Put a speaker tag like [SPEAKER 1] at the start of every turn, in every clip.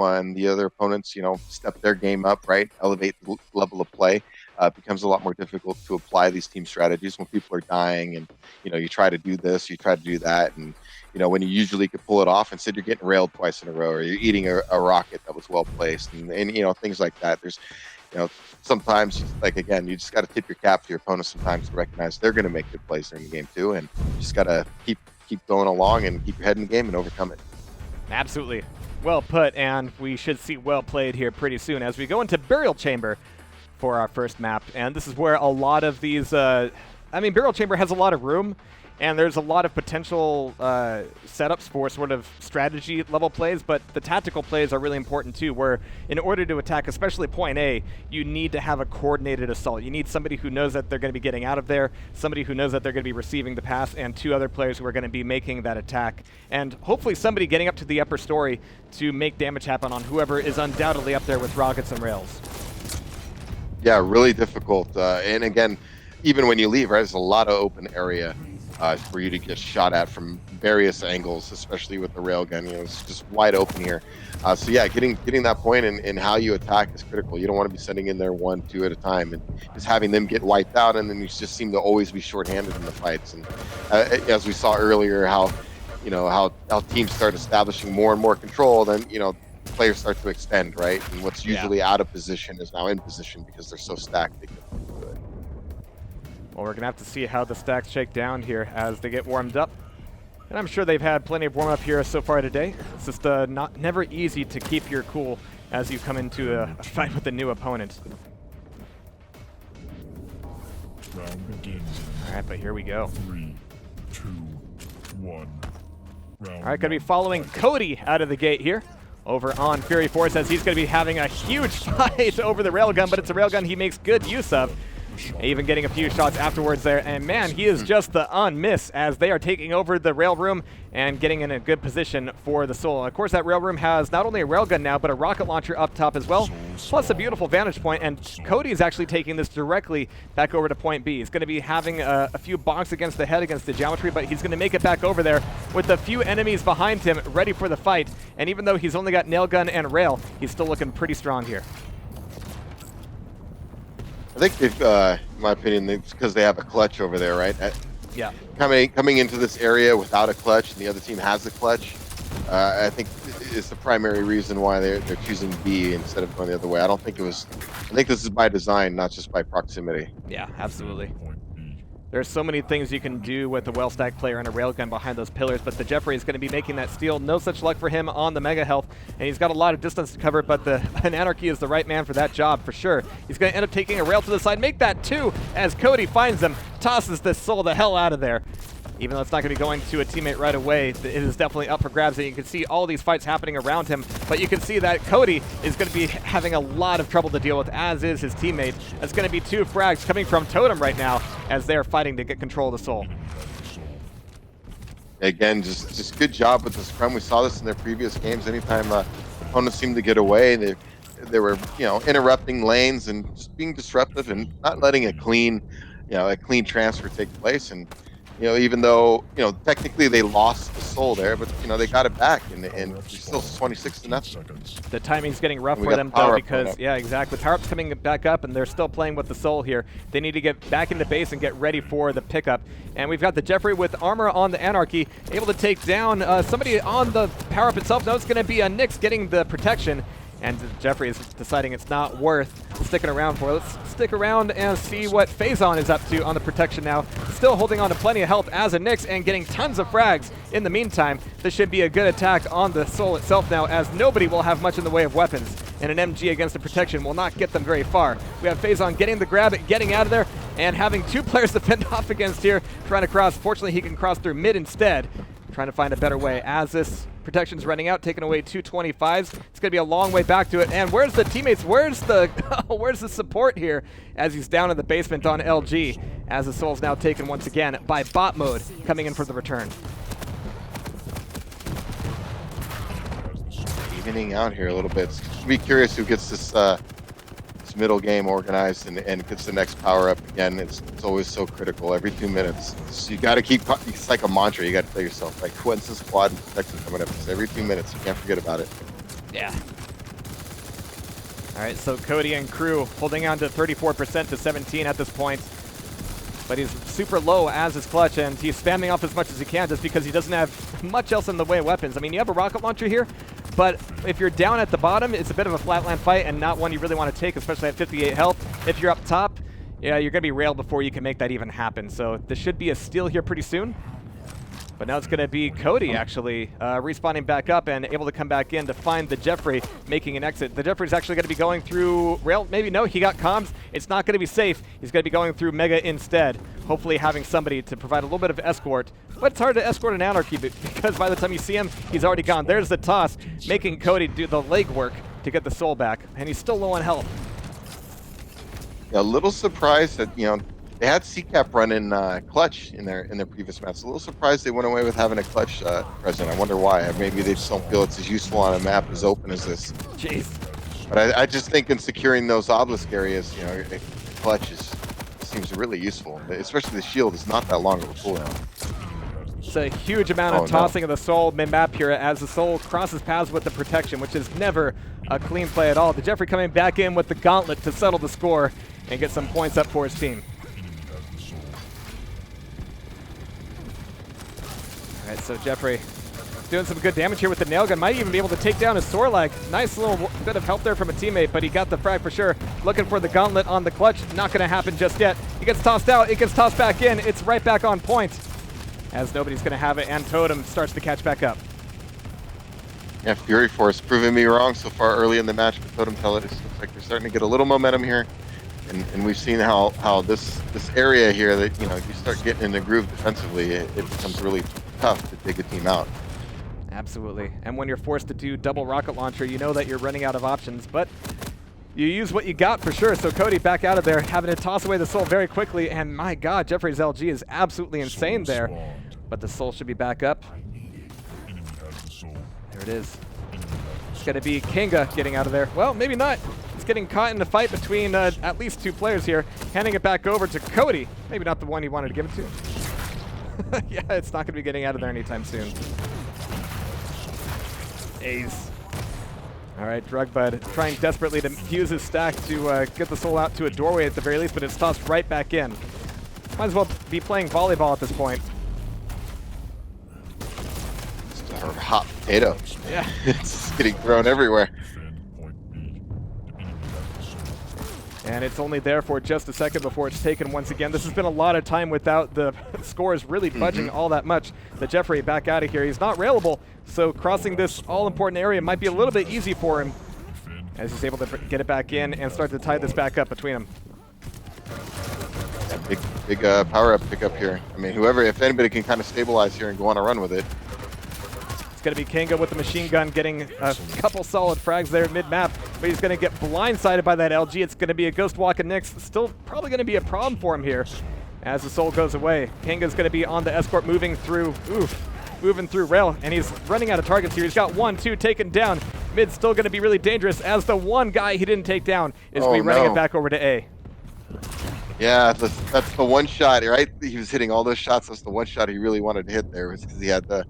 [SPEAKER 1] when the other opponents, step their game up, right, elevate the level of play, it becomes a lot more difficult to apply these team strategies when people are dying and, you try to do this, you try to do that. And, when you usually could pull it off, instead you're getting railed twice in a row, or you're eating a rocket that was well placed, and things like that. There's, sometimes, like, again, you just got to tip your cap to your opponents sometimes to recognize they're going to make good plays during the game too, and you just got to keep going along and keep your head in the game and overcome it.
[SPEAKER 2] Absolutely. Well put, and we should see well played here pretty soon as we go into Burial Chamber for our first map. And this is where a lot of these, Burial Chamber has a lot of room, and there's a lot of potential setups for sort of strategy level plays, but the tactical plays are really important too, where in order to attack, especially point A, you need to have a coordinated assault. You need somebody who knows that they're going to be getting out of there, somebody who knows that they're going to be receiving the pass, and two other players who are going to be making that attack. And hopefully somebody getting up to the upper story to make damage happen on whoever is undoubtedly up there with rockets and rails.
[SPEAKER 1] Yeah, really difficult. And again, even when you leave, right, there's a lot of open area for you to get shot at from various angles, especially with the railgun. It's just wide open here. So yeah, getting that point in how you attack is critical. You don't want to be sending in there 1, 2 at a time, and just having them get wiped out, and then you just seem to always be shorthanded in the fights. And as we saw earlier, how teams start establishing more and more control, then players start to extend, right? And what's usually out of position is now in position because they're so stacked. They can do it.
[SPEAKER 2] Well, we're going to have to see how the stacks shake down here as they get warmed up. And I'm sure they've had plenty of warm-up here so far today. It's just never easy to keep your cool as you come into a fight with a new opponent.
[SPEAKER 3] Round begins.
[SPEAKER 2] All right, but here we go.
[SPEAKER 3] 3, 2, 1.
[SPEAKER 2] All right, going to be following Cody out of the gate here over on Fury Force, as he's going to be having a huge fight over the railgun, but it's a railgun he makes good use of. Even getting a few shots afterwards there, and man, he is just the unmiss as they are taking over the rail room and getting in a good position for the Soul. Of course, that rail room has not only a railgun now, but a rocket launcher up top as well, plus a beautiful vantage point, and Cody is actually taking this directly back over to point B. He's going to be having a few bonks against the head against the geometry, but he's going to make it back over there with a few enemies behind him ready for the fight, and even though he's only got nail gun and rail, he's still looking pretty strong here.
[SPEAKER 1] I think they've, in my opinion, it's because they have a clutch over there, right?
[SPEAKER 2] Yeah.
[SPEAKER 1] Coming into this area without a clutch, and the other team has a clutch, I think is the primary reason why they're choosing B instead of going the other way. I think this is by design, not just by proximity.
[SPEAKER 2] Yeah, absolutely. There's so many things you can do with a well-stacked player and a railgun behind those pillars, but the Jeffrey is going to be making that steal. No such luck for him on the Mega Health, and he's got a lot of distance to cover, but an Anarchy is the right man for that job for sure. He's going to end up taking a rail to the side, make that 2 as Cody finds him, tosses the Soul the hell out of there. Even though it's not going to be going to a teammate right away, it is definitely up for grabs, and you can see all these fights happening around him. But you can see that Cody is going to be having a lot of trouble to deal with, as is his teammate. That's going to be 2 frags coming from Totem right now as they're fighting to get control of the Soul.
[SPEAKER 1] Again, just good job with the scrum. We saw this in their previous games. Anytime opponents seemed to get away, they were interrupting lanes and just being disruptive and not letting a clean transfer take place. And even though, technically they lost the Soul there, but, they got it back, and it's still 26-0.
[SPEAKER 2] The timing's getting rough for them, though, because, yeah, exactly. Power-up's coming back up, and they're still playing with the Soul here. They need to get back into base and get ready for the pickup. And we've got the Jeffrey with armor on the Anarchy, able to take down somebody on the power-up itself. No, it's going to be a Nyx getting the protection. And Jeffrey is deciding it's not worth sticking around for. Let's stick around and see what Phazon is up to on the protection now. Still holding on to plenty of health as a Nyx and getting tons of frags in the meantime. This should be a good attack on the Soul itself now, as nobody will have much in the way of weapons. And an MG against the protection will not get them very far. We have Phazon getting the grab, getting out of there, and having 2 players to fend off against here, trying to cross. Fortunately, he can cross through mid instead, trying to find a better way as this protection's running out, taking away 2 25s. It's going to be a long way back to it. And where's the teammates? Where's the support here as he's down in the basement on LG, as the Soul's now taken once again by bot mode coming in for the return.
[SPEAKER 1] Evening out here a little bit. Be curious who gets this middle game organized and gets the next power up again. It's always so critical every 2 minutes. So you got to keep, it's like a mantra. You got to tell yourself, like, when's this quad and protection coming up? It's every 2 minutes. You can't forget about it.
[SPEAKER 2] Yeah. All right, so Cody and crew holding on to 34% to 17 at this point. But he's super low as his clutch, and he's spamming off as much as he can just because he doesn't have much else in the way of weapons. I mean, you have a rocket launcher here, but if you're down at the bottom, it's a bit of a flatland fight and not one you really want to take, especially at 58 health. If you're up top, yeah, you're going to be railed before you can make that even happen. So this should be a steal here pretty soon. But now it's going to be Cody, actually, respawning back up and able to come back in to find the Jeffrey making an exit. The Jeffrey's actually going to be going through rail. Maybe no, he got comms. It's not going to be safe. He's going to be going through Mega instead, hopefully having somebody to provide a little bit of escort. But it's hard to escort an Anarchy because by the time you see him, he's already gone. There's the toss, making Cody do the legwork to get the soul back. And he's still low on health.
[SPEAKER 1] Yeah, a little surprised that, you know, they had CCAP running clutch in their previous match. A little surprised they went away with having a clutch present. I wonder why. Maybe they just don't feel it's as useful on a map as open as this.
[SPEAKER 2] Jeez.
[SPEAKER 1] But I just think in securing those obelisk areas, you know, clutch seems really useful. Especially the shield is not that long of a cooldown.
[SPEAKER 2] It's a huge amount of tossing of the soul mid-map here as the soul crosses paths with the protection, which is never a clean play at all. The Jeffrey coming back in with the gauntlet to settle the score and get some points up for his team. All right, so Jeffrey doing some good damage here with the nail gun. Might even be able to take down his Sorlag. Nice little bit of help there from a teammate, but he got the frag for sure. Looking for the gauntlet on the clutch. Not going to happen just yet. He gets tossed out. It gets tossed back in. It's right back on point as nobody's going to have it, and Totem starts to catch back up.
[SPEAKER 1] Yeah, Fury Force proving me wrong so far early in the match with Totem Teles. Looks like they're starting to get a little momentum here. And we've seen how this area here that, you know, you start getting in the groove defensively, it becomes really tough to take a team out.
[SPEAKER 2] Absolutely. And when you're forced to do double rocket launcher, you know that you're running out of options, but you use what you got for sure. So Cody back out of there, having to toss away the soul very quickly, and my god, Jeffrey's LG is absolutely insane there. But the soul should be back up. There it is. It's going to be Kinga getting out of there. Well, maybe not. He's getting caught in a fight between at least two players here, handing it back over to Cody. Maybe not the one he wanted to give it to. Yeah, it's not going to be getting out of there anytime soon. Ace. All right, Drugbud trying desperately to use his stack to get the soul out to a doorway at the very least, but it's tossed right back in. Might as well be playing volleyball at this point.
[SPEAKER 1] It's a hot potato.
[SPEAKER 2] Yeah.
[SPEAKER 1] It's getting thrown everywhere.
[SPEAKER 2] And it's only there for just a second before it's taken once again. This has been a lot of time without the scores really budging all that much. The Jeffrey back out of here. He's not railable, so crossing this all-important area might be a little bit easy for him as he's able to get it back in and start to tie this back up between them.
[SPEAKER 1] Yeah, big power-up pickup here. I mean, if anybody can kind of stabilize here and go on a run with it.
[SPEAKER 2] It's going to be Kinga with the machine gun getting a couple solid frags there mid-map, but he's going to get blindsided by that LG. It's going to be a Ghost Walk and Nix. Still probably going to be a problem for him here as the soul goes away. Kinga's going to be on the escort moving through rail, and he's running out of targets here. He's got 1, 2 taken down. Mid's still going to be really dangerous as the one guy he didn't take down is running it back over to A.
[SPEAKER 1] Yeah, that's the one shot, right? He was hitting all those shots. That's the one shot he really wanted to hit there, was because he had the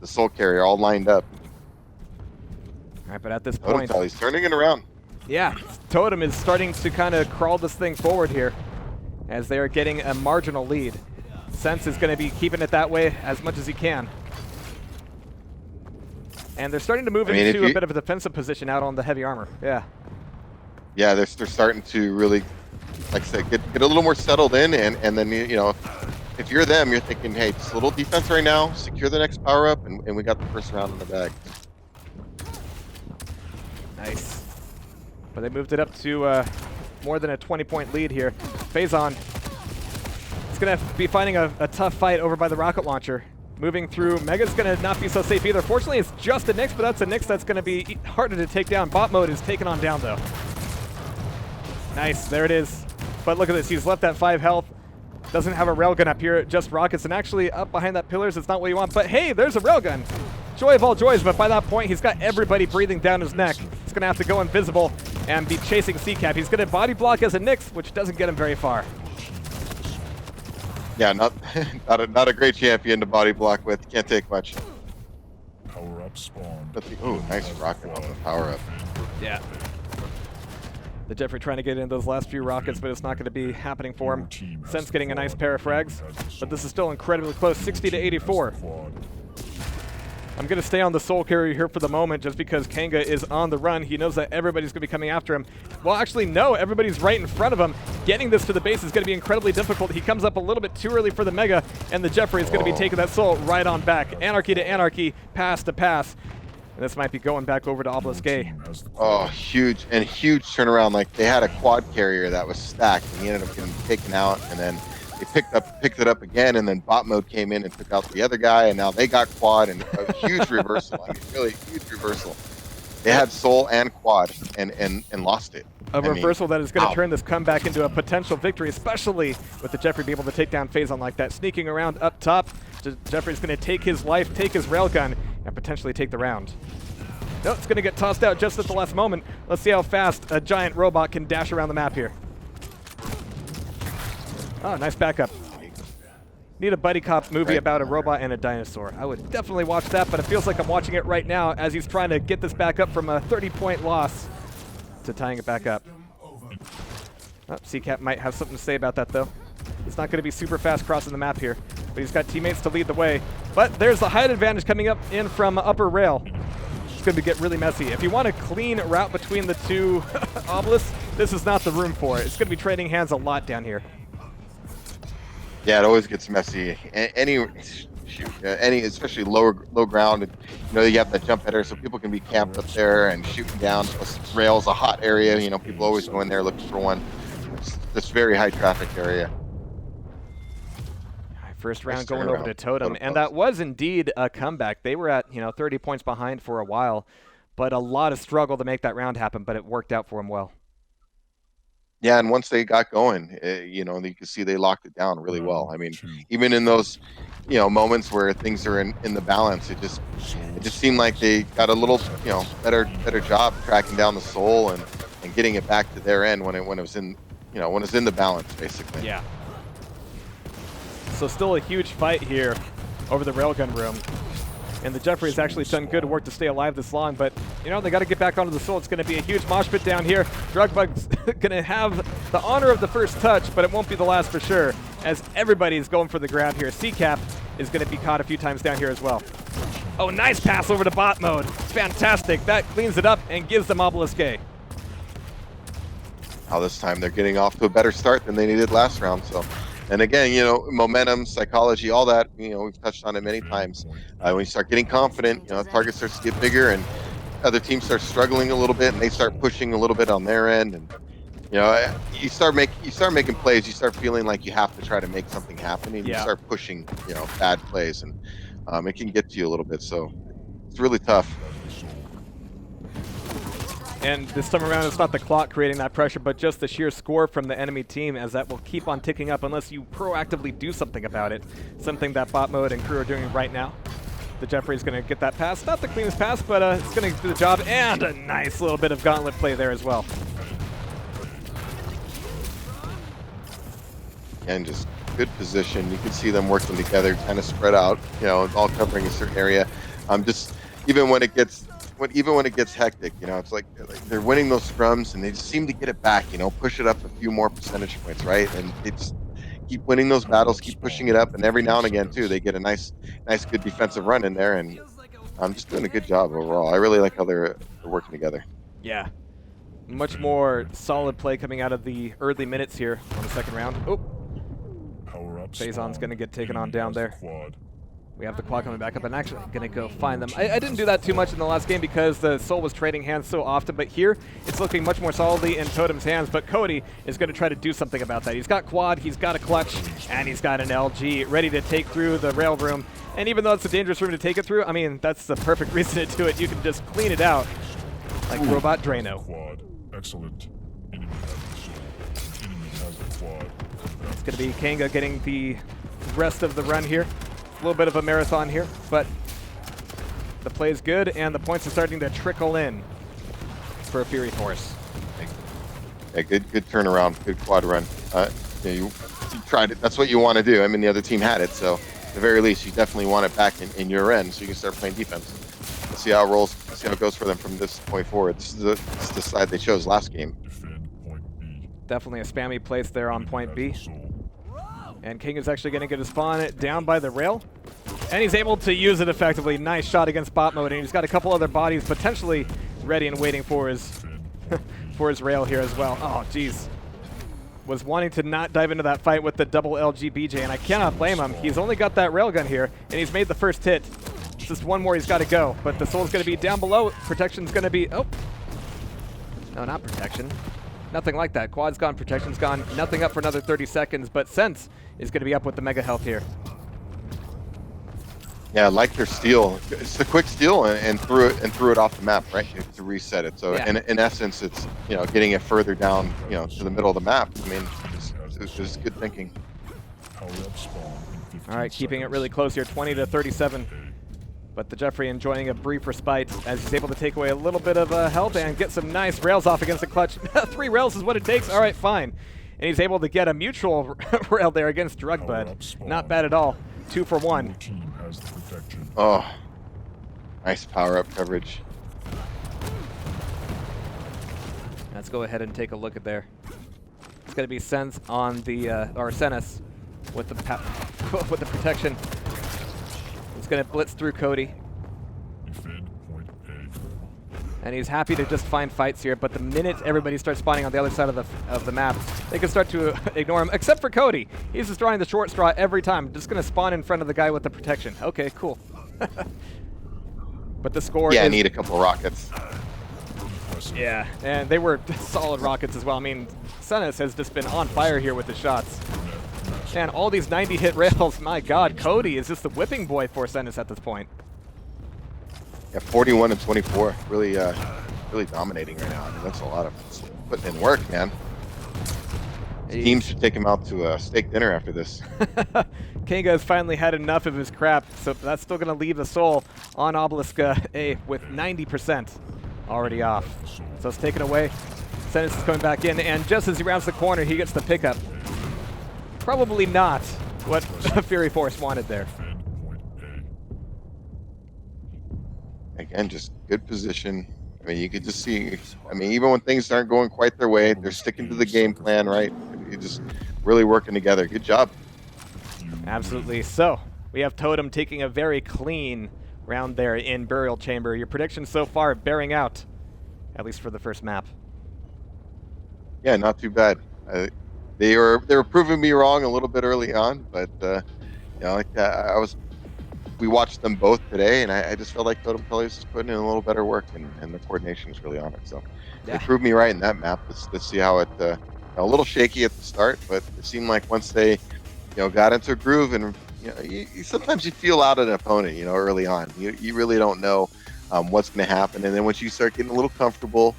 [SPEAKER 1] soul carrier all lined up.
[SPEAKER 2] All right, but at this point,
[SPEAKER 1] he's turning it around.
[SPEAKER 2] Yeah, Totem is starting to kind of crawl this thing forward here as they are getting a marginal lead. Sense is going to be keeping it that way as much as he can. And they're starting to move into a bit of a defensive position out on the heavy armor. Yeah.
[SPEAKER 1] Yeah, they're starting to really, like I said, get a little more settled in, and then, you know, if you're them, you're thinking, hey, just a little defense right now, secure the next power up, and we got the first round in the bag.
[SPEAKER 2] Nice. But they moved it up to more than a 20-point lead here. Phazon is going to be finding a tough fight over by the rocket launcher. Moving through, Mega's going to not be so safe either. Fortunately, it's just a Nyx, but that's a Nyx that's going to be harder to take down. Bot mode is taken on down, though. Nice, there it is. But look at this, he's left that 5 health. Doesn't have a railgun up here, just rockets, and actually up behind that pillars, it's not what you want, but hey, there's a railgun. Joy of all joys, but by that point, he's got everybody breathing down his neck. He's gonna have to go invisible and be chasing CCAP. He's gonna body block as a Nyx, which doesn't get him very far.
[SPEAKER 1] Yeah, not a great champion to body block with. Can't take much.
[SPEAKER 3] Power up spawn.
[SPEAKER 1] Ooh, nice rocket on the power up.
[SPEAKER 2] Yeah. The Jeffrey trying to get in those last few rockets, but it's not going to be happening for him. Sense getting a nice pair of frags, but this is still incredibly close, 60 to 84. I'm going to stay on the Soul Carrier here for the moment just because Kanga is on the run. He knows that everybody's going to be coming after him. Well, actually, no, everybody's right in front of him. Getting this to the base is going to be incredibly difficult. He comes up a little bit too early for the Mega, and the Jeffrey is going to be taking that Soul right on back. Anarchy to Anarchy, pass to pass. And this might be going back over to Obelisk A.
[SPEAKER 1] Oh, huge turnaround. Like, they had a quad carrier that was stacked, and he ended up getting taken out, and then they picked it up again, and then bot mode came in and took out the other guy, and now they got quad, and a huge reversal. I mean, really huge reversal. They had soul and quad and lost it.
[SPEAKER 2] A reversal that is going to turn this comeback into a potential victory, especially with the Jeffrey being able to take down Phazon like that. Sneaking around up top, Jeffrey's going to take his life, take his railgun, and potentially take the round. No, it's going to get tossed out just at the last moment. Let's see how fast a giant robot can dash around the map here. Oh, nice backup. Need a buddy cop movie about a robot and a dinosaur. I would definitely watch that, but it feels like I'm watching it right now as he's trying to get this back up from a 30-point loss to tying it back up. Oh, CCap might have something to say about that, though. He's not going to be super fast crossing the map here, but he's got teammates to lead the way. But there's the height advantage coming up in from upper rail. It's going to get really messy. If you want a clean route between the two obelisks, this is not the room for it. It's going to be trading hands a lot down here.
[SPEAKER 1] Yeah, it always gets messy. Any, especially low ground. You know, you have that jump header, so people can be camped up there and shooting down. Plus, rail's a hot area. You know, people always go in there looking for one. It's this very high traffic area.
[SPEAKER 2] First round going over to Totem, and that was indeed a comeback. They were at 30 points behind for a while, but a lot of struggle to make that round happen. But it worked out for them well.
[SPEAKER 1] Yeah, and once they got going, you can see they locked it down really well. I mean, even in those, moments where things are in the balance, it just seemed like they got a little, better job tracking down the soul and getting it back to their end when it was in, when it was in the balance, basically.
[SPEAKER 2] Yeah. So still a huge fight here over the railgun room. And the Jeffrey's actually done good work to stay alive this long, but, they got to get back onto the soul. It's going to be a huge mosh pit down here. Drugbug's going to have the honor of the first touch, but it won't be the last for sure, as everybody's going for the grab here. CCap is going to be caught a few times down here as well. Oh, nice pass over to bot mode. Fantastic. That cleans it up and gives them Obelisk A.
[SPEAKER 1] Now this time they're getting off to a better start than they needed last round, so... And again, momentum, psychology, all that, we've touched on it many times. When you start getting confident, the target starts to get bigger and other teams start struggling a little bit and they start pushing a little bit on their end. And, you start making plays, you start feeling like you have to try to make something happen and you start pushing, bad plays and it can get to you a little bit. So it's really tough.
[SPEAKER 2] And this time around, it's not the clock creating that pressure, but just the sheer score from the enemy team, as that will keep on ticking up unless you proactively do something about it. Something that bot mode and crew are doing right now. The Jeffrey's going to get that pass. Not the cleanest pass, but it's going to do the job. And a nice little bit of gauntlet play there as well.
[SPEAKER 1] And just good position. You can see them working together, kind of spread out, all covering a certain area. Even when it gets hectic, it's like they're winning those scrums and they just seem to get it back, push it up a few more percentage points, right? And they just keep winning those battles, keep pushing it up, and every now and again too, they get a nice good defensive run in there, and I'm just doing a good job overall. I really like how they're working together.
[SPEAKER 2] Yeah, much more solid play coming out of the early minutes here on the second round. Oh, Phazon's gonna get taken on down there. We have the quad coming back up and actually going to go find them. I didn't do that too much in the last game because the soul was trading hands so often, but here it's looking much more solidly in Totem's hands, but Cody is going to try to do something about that. He's got quad, he's got a clutch, and he's got an LG ready to take through the rail room. And even though it's a dangerous room to take it through, I mean, that's the perfect reason to do it. You can just clean it out like Robot Drano.
[SPEAKER 3] Quad. Excellent. Enemy has the quad.
[SPEAKER 2] It's going to be Kanga getting the rest of the run here. A little bit of a marathon here, but the play is good and the points are starting to trickle in for a Fury Force.
[SPEAKER 1] Yeah, good turnaround, good quad run. You tried it. That's what you want to do. I mean, the other team had it, so at the very least, you definitely want it back in your end so you can start playing defense. Let's see how it rolls. Let's see how it goes for them from this point forward. This is the side they chose last game.
[SPEAKER 2] Definitely a spammy place there on point B. And King is actually going to get a spawn down by the rail. And he's able to use it effectively. Nice shot against bot mode. And he's got a couple other bodies potentially ready and waiting for his for his rail here as well. Oh, jeez. Was wanting to not dive into that fight with the double LGBJ, and I cannot blame him. He's only got that railgun here, and he's made the first hit. It's just one more he's got to go, but the soul's going to be down below. Protection's going to be... Oh. No, not protection. Nothing like that. Quad's gone, protection's gone. Nothing up for another 30 seconds, but Sense is going to be up with the mega health here.
[SPEAKER 1] Yeah, I like their steal. It's the quick steal and threw it off the map, right? To reset it. So
[SPEAKER 2] yeah.
[SPEAKER 1] in essence, it's getting it further down, to the middle of the map. I mean, it's just good thinking.
[SPEAKER 2] All right, keeping it really close here, 20 to 37. But the Jeffrey enjoying a brief respite as he's able to take away a little bit of health and get some nice rails off against the clutch. 3 rails is what it takes. All right, fine. And he's able to get a mutual rail there against Drugbud. Not bad at all. 2 for 1.
[SPEAKER 1] Oh, nice power-up coverage.
[SPEAKER 2] Let's go ahead and take a look at there. It's going to be Sense on the, or Senus with the with the protection. He's going to blitz through Cody. And he's happy to just find fights here, but the minute everybody starts spawning on the other side of the map, they can start to ignore him, except for Cody. He's just drawing the short straw every time. Just going to spawn in front of the guy with the protection. Okay, cool. But the score
[SPEAKER 1] I
[SPEAKER 2] is...
[SPEAKER 1] need a couple rockets.
[SPEAKER 2] Yeah, and they were solid rockets as well. I mean, Senus has just been on fire here with the shots. And all these 90-hit rails, my god, Cody is just the whipping boy for Senus at this point.
[SPEAKER 1] Yeah, 41 and 24, really dominating right now. I mean, that's a lot of putting in work, man. His team should take him out to a steak dinner after this.
[SPEAKER 2] Kanga has finally had enough of his crap, so that's still going to leave the soul on Obelisk A with 90% already off. So it's taken away. Senus is coming back in, and just as he rounds the corner, he gets the pickup. Probably not what Fury Force wanted there.
[SPEAKER 1] Again, just good position. I mean, you could just see, I mean, even when things aren't going quite their way, they're sticking to the game plan, right? You're just really working together. Good job.
[SPEAKER 2] Absolutely. So, we have Totem taking a very clean round there in Burial Chamber. Your predictions so far bearing out, at least for the first map.
[SPEAKER 1] Yeah, not too bad. They were proving me wrong a little bit early on, but we watched them both today, and I just felt like Totem Teles is putting in a little better work, and the coordination is really on it. So they proved me right in that map. Let's see how it. A little shaky at the start, but it seemed like once they, got into a groove, and sometimes you feel out an opponent, early on. You really don't know what's going to happen, and then once you start getting a little comfortable,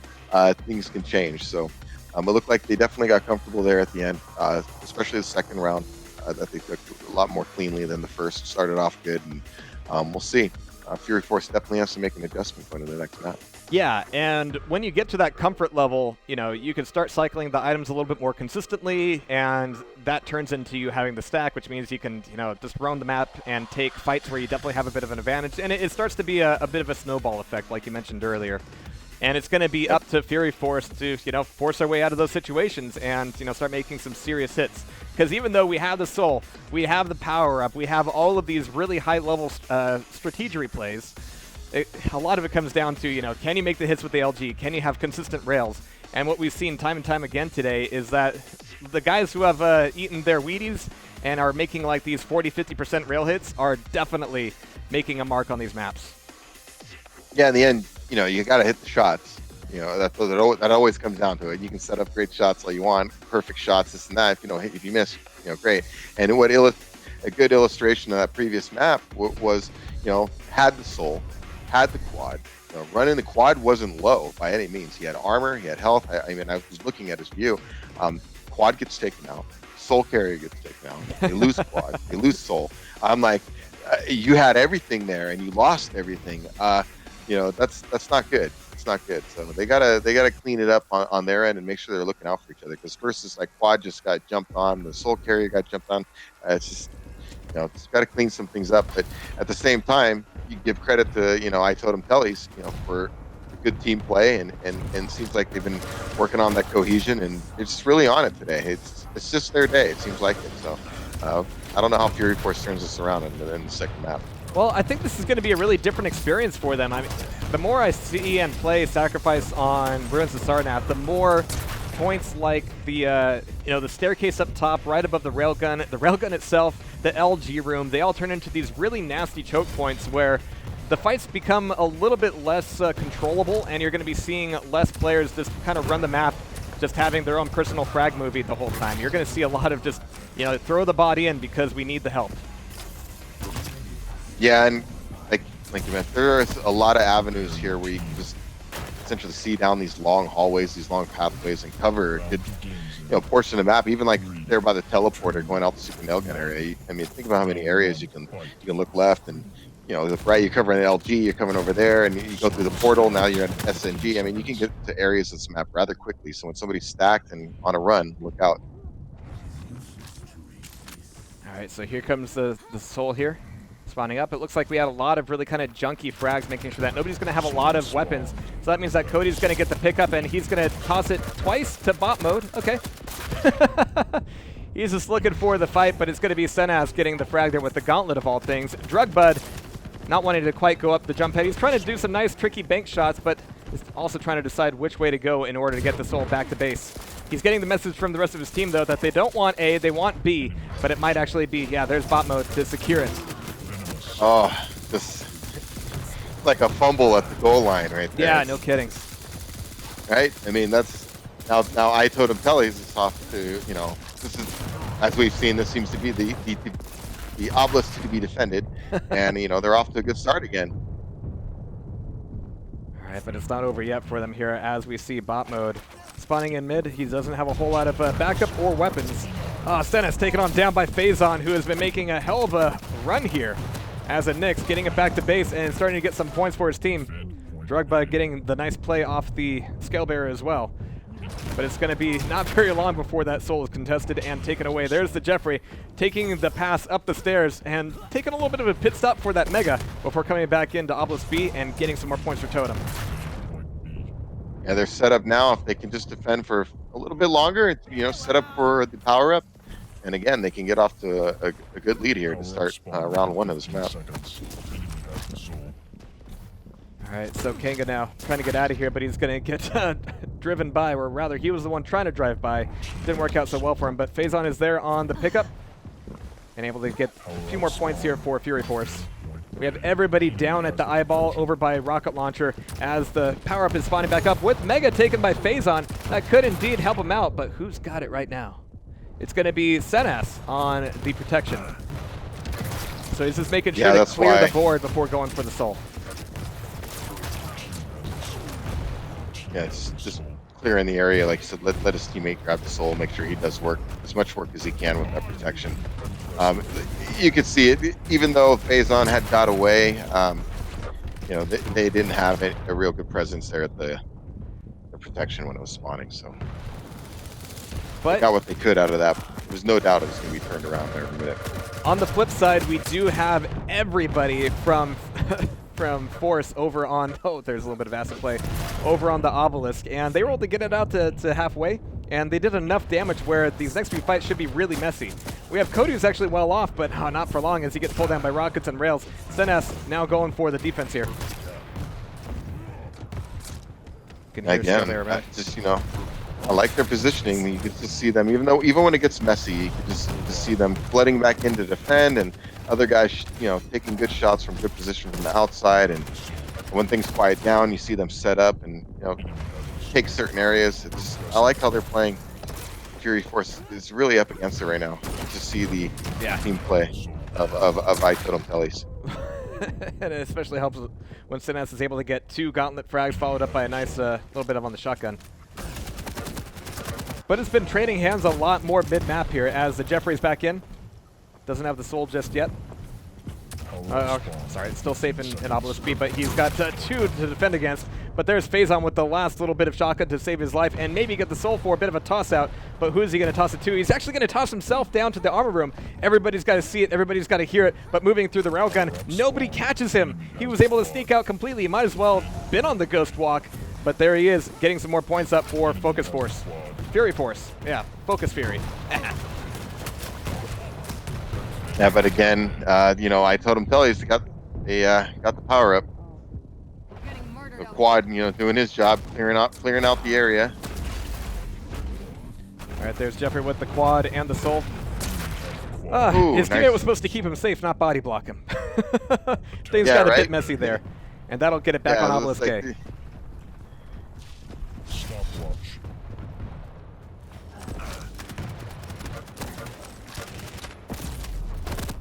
[SPEAKER 1] things can change. So it looked like they definitely got comfortable there at the end, especially the second round. That they took a lot more cleanly than the first. Started off good, and we'll see. Fury Force definitely has to make an adjustment going to the next map.
[SPEAKER 2] Yeah, and when you get to that comfort level, you can start cycling the items a little bit more consistently, and that turns into you having the stack, which means you can, just roam the map and take fights where you definitely have a bit of an advantage, and it starts to be a bit of a snowball effect, like you mentioned earlier. And it's going to be up to Fury Force to, force our way out of those situations and, start making some serious hits. Because even though we have the soul, we have the power-up, we have all of these really high-level strategery plays, a lot of it comes down to, can you make the hits with the LG? Can you have consistent rails? And what we've seen time and time again today is that the guys who have eaten their Wheaties and are making like these 40-50% rail hits are definitely making a mark on these maps.
[SPEAKER 1] Yeah, in the end, you got to hit the shots. That always comes down to it. You can set up great shots all you want, perfect shots, this and that. If you miss, great. And a good illustration of that previous map was, had the soul, had the quad. Running the quad wasn't low by any means. He had armor, he had health. I was looking at his view. Quad gets taken out. Soul carrier gets taken out. They lose quad. They lose soul. I'm like, you had everything there and you lost everything. That's not good. It's not good. So they gotta clean it up on their end and make sure they're looking out for each other. Because first it's like Quad just got jumped on, the soul carrier got jumped on. It's just it's got to clean some things up. But at the same time, you give credit to Totem Teles, for good team play, and seems like they've been working on that cohesion, and it's really on it today. It's just their day. It seems like it. So I don't know how Fury Force turns this around in the second map.
[SPEAKER 2] Well, I think this is going to be a really different experience for them. I mean, the more I see and play Sacrifice on Ruins of Sarnath, the more points like the the staircase up top, right above the railgun itself, the LG room, they all turn into these really nasty choke points where the fights become a little bit less controllable, and you're going to be seeing less players just kind of run the map, just having their own personal frag movie the whole time. You're going to see a lot of just, throw the body in because we need the help.
[SPEAKER 1] Yeah, and like you mentioned, there's a lot of avenues here where you can just essentially see down these long hallways, these long pathways, and cover a good portion of the map. Even like there by the teleporter going out the super nail gun area. I mean, think about how many areas you can look left and look right. You're covering an LG, you're coming over there, and you go through the portal. Now you're at SNG. I mean, you can get to areas of this map rather quickly. So when somebody's stacked and on a run, look out.
[SPEAKER 2] All right, so here comes the soul here. Spawning up. It looks like we had a lot of really kind of junky frags, making sure that nobody's going to have a lot of weapons. So that means that Cody's going to get the pickup, and he's going to toss it twice to bot mode. Okay. He's just looking for the fight, but it's going to be Senaz getting the frag there with the gauntlet of all things. Drugbud not wanting to quite go up the jump head. He's trying to do some nice tricky bank shots, but is also trying to decide which way to go in order to get the soul back to base. He's getting the message from the rest of his team, though, that they don't want A, they want B, but it might actually be, yeah, there's bot mode to secure it.
[SPEAKER 1] Oh, just like a fumble at the goal line right there.
[SPEAKER 2] Yeah, no kidding.
[SPEAKER 1] Right? I mean, that's now Totem Teles is off to, this is, as we've seen, this seems to be the obelisk to be defended, and they're off to a good start again.
[SPEAKER 2] All right, but it's not over yet for them here as we see bot mode spawning in mid. He doesn't have a whole lot of backup or weapons. Stennis taken on down by Phazon, who has been making a hell of a run here as a Nyx, getting it back to base and starting to get some points for his team. Drugbud getting the nice play off the Scale Bearer as well. But it's going to be not very long before that soul is contested and taken away. There's the Jeffrey taking the pass up the stairs and taking a little bit of a pit stop for that Mega before coming back into Obelisk B and getting some more points for Totem.
[SPEAKER 1] Yeah, they're set up now. If they can just defend for a little bit longer, set up for the power up. And again, they can get off to a good lead here to start round one of this map.
[SPEAKER 2] All right, so Kanga now trying to get out of here, but he's going to get driven by, or rather, he was the one trying to drive by. Didn't work out so well for him, but Phazon is there on the pickup and able to get a few more points here for Fury Force. We have everybody down at the eyeball over by Rocket Launcher as the power-up is spawning back up with Mega taken by Phazon. That could indeed help him out, but who's got it right now? It's going to be Senas on the protection. So he's just making sure to clear the board before going for the soul.
[SPEAKER 1] Yeah, it's just clearing the area, like you said, let his teammate grab the soul, make sure he does as much work as he can with that protection. You could see it, even though Phazon had got away, they didn't have a real good presence there at the protection when it was spawning, so. But got what they could out of that. There's no doubt it was going to be turned around there in a minute.
[SPEAKER 2] On the flip side, we do have everybody from Force over on, there's a little bit of acid play, over on the Obelisk, and they were able to get it out to halfway, and they did enough damage where these next few fights should be really messy. We have Cody who's actually well off, but not for long as he gets pulled down by rockets and rails. Senas now going for the defense here.
[SPEAKER 1] Again, just, I like their positioning. You can just see them, even when it gets messy, you can just see them flooding back in to defend, and other guys, taking good shots from good position from the outside. And when things quiet down, you see them set up and take certain areas. I like how they're playing. Fury Force is really up against it right now. To see the team play of Totem Teles.
[SPEAKER 2] And it especially helps when Senas is able to get 2 gauntlet frags followed up by a nice little bit of on the shotgun. But it's been trading hands a lot more mid-map here as the Jeffrey's back in. Doesn't have the soul just yet. Sorry, it's still safe in Obelisk B, but he's got 2 to defend against. But there's Phazon with the last little bit of shotgun to save his life and maybe get the soul for a bit of a toss out. But who is he going to toss it to? He's actually going to toss himself down to the armor room. Everybody's got to see it. Everybody's got to hear it. But moving through the railgun, nobody catches him. He was able to sneak out completely. He might as well have been on the Ghost Walk. But there he is, getting some more points up for Focus Force. Fury Force. Yeah, Focus Fury.
[SPEAKER 1] Yeah, but again, you know, I Totem Teles got the power up. The quad, you know, doing his job, clearing out the area.
[SPEAKER 2] All right, there's Jeffrey with the quad and the soul.
[SPEAKER 1] Ooh,
[SPEAKER 2] his teammate
[SPEAKER 1] nice.
[SPEAKER 2] was supposed to keep him safe, not body block him. Things got a bit messy there, and that'll get it back on Obelisk
[SPEAKER 1] like
[SPEAKER 2] K.
[SPEAKER 3] Stopwatch.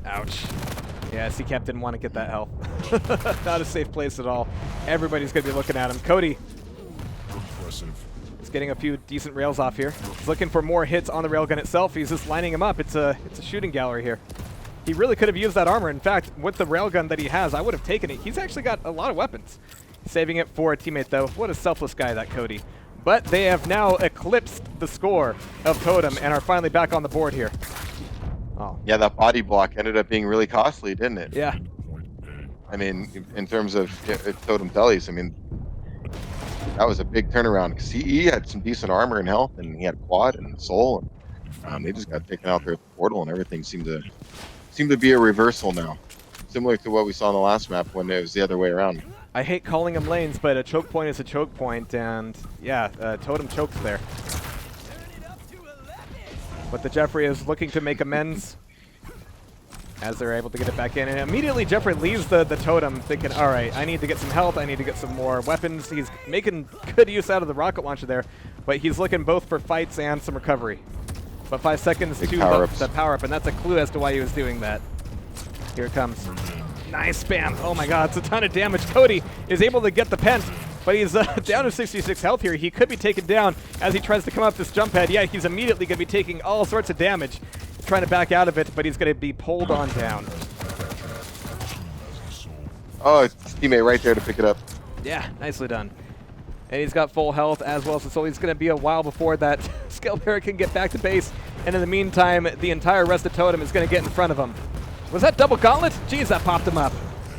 [SPEAKER 2] Ouch. Yeah, C-Cap didn't want to get that health. Not a safe place at all. Everybody's going to be looking at him. Cody
[SPEAKER 3] Impressive.
[SPEAKER 2] is getting a few decent rails off here. He's looking for more hits on the railgun itself. He's just lining them up. It's a shooting gallery here. He really could have used that armor. In fact, with the railgun that he has, I would have taken it. He's actually got a lot of weapons. Saving it for a teammate, though. What a selfless guy, that Cody. But they have now eclipsed the score of Totem and are finally back on the board here. Oh.
[SPEAKER 1] Yeah, that body block ended up being really costly, didn't it?
[SPEAKER 2] Yeah.
[SPEAKER 1] I mean, in terms of Totem Teles, I mean, that was a big turnaround because he had some decent armor and health, and he had quad and soul, and they just got taken out there at the portal, and everything seemed to be a reversal now, similar to what we saw in the last map when it was the other way around.
[SPEAKER 2] I hate calling them lanes, but a choke point is a choke point, and yeah, Totem chokes there. But the Jeffrey is looking to make amends as they're able to get it back in. And immediately Jeffrey leaves the Totem thinking, all right, I need to get some health, I need to get some more weapons. He's making good use out of the rocket launcher there, but he's looking both for fights and some recovery. But 5 seconds to the power-up, and that's a clue as to why he was doing that. Here it comes. Nice spam. Oh my god, it's a ton of damage. Cody is able to get the pent, but he's down to 66 health here. He could be taken down as he tries to come up this jump pad. Yeah, he's immediately going to be taking all sorts of damage, trying to back out of it, but he's going to be pulled on down.
[SPEAKER 1] Oh, it's his teammate right there to pick it up.
[SPEAKER 2] Yeah, nicely done. And he's got full health as well, so he's going to be a while before that Scale Bearer can get back to base. And in the meantime, the entire rest of Totem is going to get in front of him. Was that double gauntlet? Jeez, that popped him up.